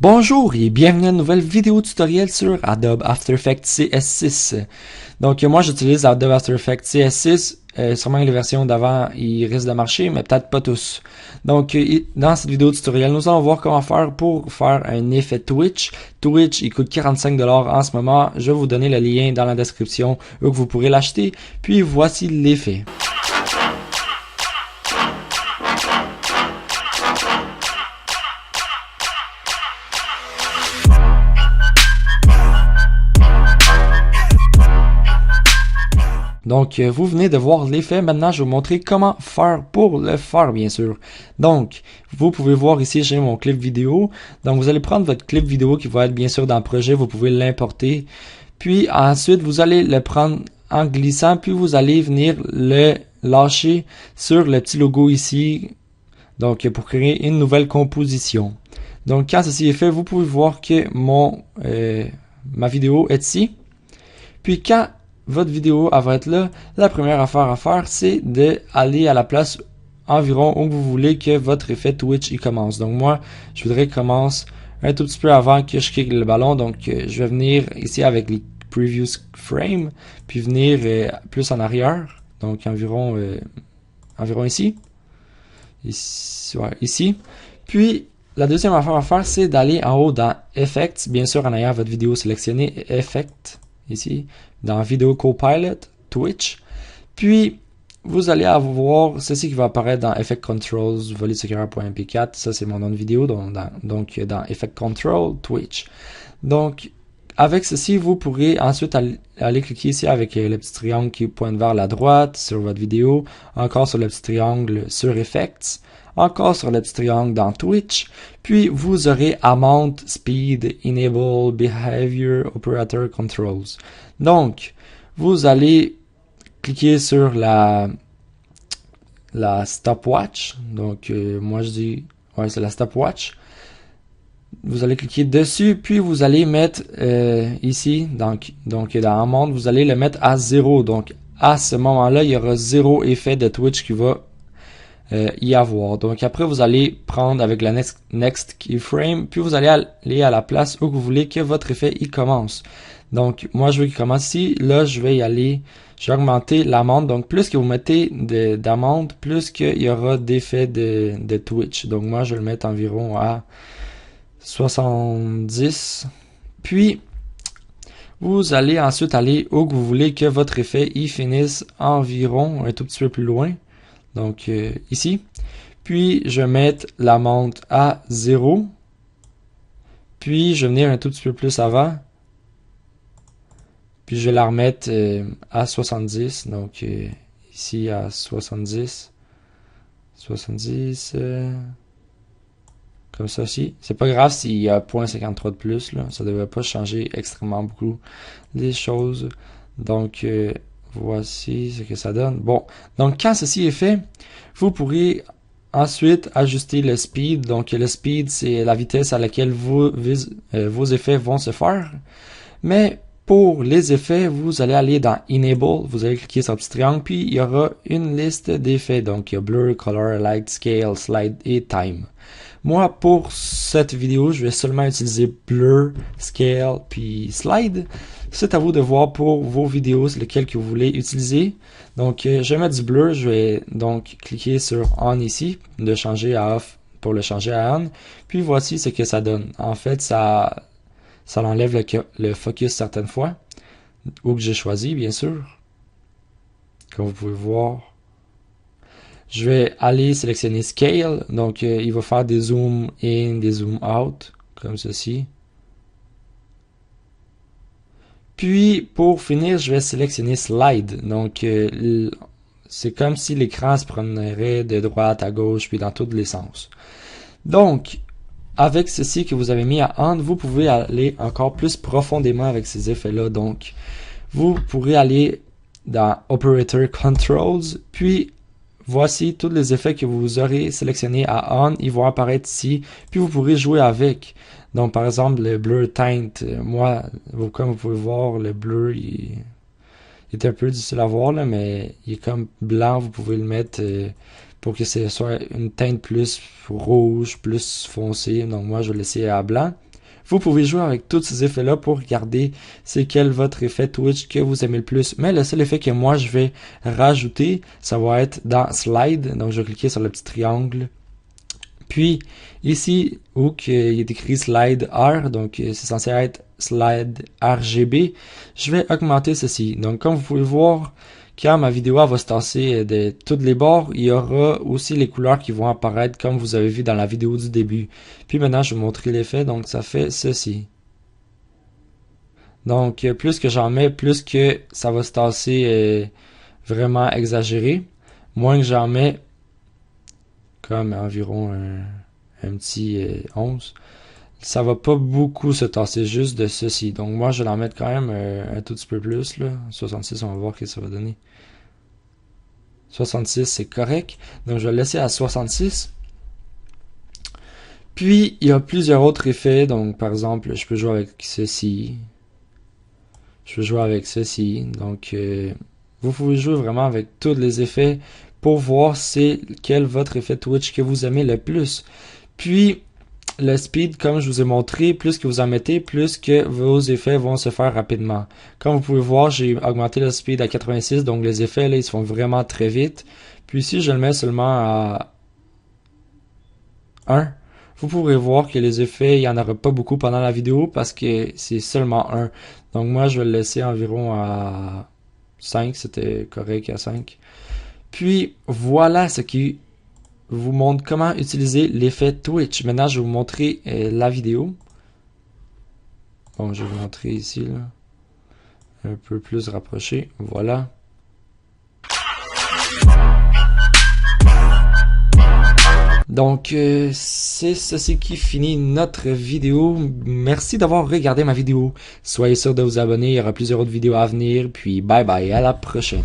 Bonjour et bienvenue à une nouvelle vidéo tutoriel sur Adobe After Effects CS6. Donc moi j'utilise Adobe After Effects CS6, sûrement les versions d'avant ils risquent de marcher mais peut-être pas tous. Donc dans cette vidéo tutoriel nous allons voir comment faire pour faire un effet Twitch. Twitch il coûte 45$ en ce moment, je vais vous donner le lien dans la description où vous pourrez l'acheter. Puis voici l'effet. Donc, vous venez de voir l'effet. Maintenant, je vais vous montrer comment faire pour le faire, bien sûr. Donc, vous pouvez voir ici, j'ai mon clip vidéo. Donc, vous allez prendre votre clip vidéo qui va être bien sûr dans le projet. Vous pouvez l'importer. Puis, ensuite, vous allez le prendre en glissant. Puis, vous allez venir le lâcher sur le petit logo ici. Donc, pour créer une nouvelle composition. Donc, quand ceci est fait, vous pouvez voir que ma vidéo est ici. Puis, quand votre vidéo elle va être là, la première affaire à faire, c'est d'aller à la place environ où vous voulez que votre effet Twitch il commence. Donc moi, je voudrais qu'il commence un tout petit peu avant que je kick le ballon. Donc je vais venir ici avec les previous frames, puis venir plus en arrière. Donc environ ici. Ici. Puis la deuxième affaire à faire, c'est d'aller en haut dans Effects, bien sûr en ayant votre vidéo sélectionnée, Effect, ici, dans Video Copilot, Twitch. Puis, vous allez avoir ceci qui va apparaître dans Effect Controls, voletsecurer.mp4. Ça, c'est mon nom de vidéo, donc dans Effect Control, Twitch. Donc, avec ceci, vous pourrez ensuite aller cliquer ici avec le petit triangle qui pointe vers la droite sur votre vidéo, encore sur le petit triangle sur Effects, encore sur le petit triangle dans Twitch, puis vous aurez Amount, Speed, Enable, Behavior, Operator Controls. Donc, vous allez cliquer sur la stopwatch. Donc, moi je dis, ouais, c'est la stopwatch. Vous allez cliquer dessus, puis vous allez mettre ici, donc dans Amount, vous allez le mettre à 0. Donc, à ce moment-là, il y aura 0 effet de Twitch qui va y avoir. Donc après vous allez prendre avec la next keyframe, puis vous allez aller à la place où vous voulez que votre effet y commence. Donc moi je veux qu'il commence ici. Là je vais y aller, je vais augmenter l'amount. Donc plus que vous mettez d'amount, plus qu'il y aura d'effet de Twitch. Donc moi je vais le mettre environ à 70. Puis vous allez ensuite aller où vous voulez que votre effet y finisse environ un tout petit peu plus loin. Donc ici, puis je vais mettre la monte à 0, puis je vais venir un tout petit peu plus avant, puis je vais la remettre à 70, donc ici à 70, comme ça aussi. C'est pas grave s'il y a 0.53 de plus, là, ça devrait pas changer extrêmement beaucoup les choses. Donc voici ce que ça donne. Bon, donc quand ceci est fait, vous pourrez ensuite ajuster le speed. Donc le speed, c'est la vitesse à laquelle vos effets vont se faire. Mais pour les effets, vous allez aller dans Enable, vous allez cliquer sur le petit triangle, puis il y aura une liste d'effets. Donc il y a Blur, Color, Light, Scale, Slide et Time. Moi, pour cette vidéo, je vais seulement utiliser Blur, Scale, puis Slide. C'est à vous de voir pour vos vidéos, c'est lequel que vous voulez utiliser. Donc, je vais mettre du Blur. Je vais donc cliquer sur On ici, de changer à Off pour le changer à On. Puis voici ce que ça donne. En fait, ça enlève le focus certaines fois, ou que j'ai choisi, bien sûr. Comme vous pouvez voir. Je vais aller sélectionner Scale. Donc, il va faire des zoom in, des zoom out, comme ceci. Puis, pour finir, je vais sélectionner Slide. Donc, c'est comme si l'écran se promènerait de droite à gauche, puis dans tous les sens. Donc, avec ceci que vous avez mis à On, vous pouvez aller encore plus profondément avec ces effets-là. Donc, vous pourrez aller dans Operator Controls, puis voici tous les effets que vous aurez sélectionnés à On. Ils vont apparaître ici, puis vous pourrez jouer avec. Donc, par exemple, le Blur Tint, moi, comme vous pouvez voir, le bleu, il est un peu difficile à voir, là, mais il est comme blanc. Vous pouvez le mettre pour que ce soit une teinte plus rouge, plus foncée. Donc, moi, je vais le laisser à blanc. vous pouvez jouer avec tous ces effets-là pour regarder c'est quel votre effet Twitch que vous aimez le plus. Mais le seul effet que moi je vais rajouter, ça va être dans Slide. Donc je vais cliquer sur le petit triangle. Puis ici où il est écrit Slide R, donc c'est censé être Slide RGB, je vais augmenter ceci. Donc comme vous pouvez voir, quand ma vidéo va se tasser de tous les bords, il y aura aussi les couleurs qui vont apparaître comme vous avez vu dans la vidéo du début. Puis maintenant, je vais vous montrer l'effet, donc ça fait ceci. Donc plus que j'en mets, plus que ça va se tasser vraiment exagéré. Moins que j'en mets, comme environ un petit 11, ça va pas beaucoup se tasser, juste de ceci. Donc moi je vais en mettre quand même un tout petit peu plus là. 66, on va voir ce que ça va donner. 66 c'est correct, donc je vais le laisser à 66. Puis il y a plusieurs autres effets, donc par exemple je peux jouer avec ceci, je peux jouer avec ceci, donc vous pouvez jouer vraiment avec tous les effets pour voir c'est quel votre effet Twitch que vous aimez le plus. Puis le speed, comme je vous ai montré, plus que vous en mettez, plus que vos effets vont se faire rapidement. Comme vous pouvez voir, j'ai augmenté le speed à 86, donc les effets, là, ils se font vraiment très vite. Puis si je le mets seulement à 1, vous pourrez voir que les effets, il n'y en aura pas beaucoup pendant la vidéo parce que c'est seulement 1. Donc moi, je vais le laisser environ à 5, c'était correct à 5. Puis voilà ce qui vous montre comment utiliser l'effet Twitch. Maintenant, je vais vous montrer la vidéo. Bon, je vais vous montrer ici, là. Un peu plus rapproché. Voilà. Donc, c'est ceci qui finit notre vidéo. Merci d'avoir regardé ma vidéo. Soyez sûr de vous abonner. Il y aura plusieurs autres vidéos à venir. Puis, bye bye. À la prochaine.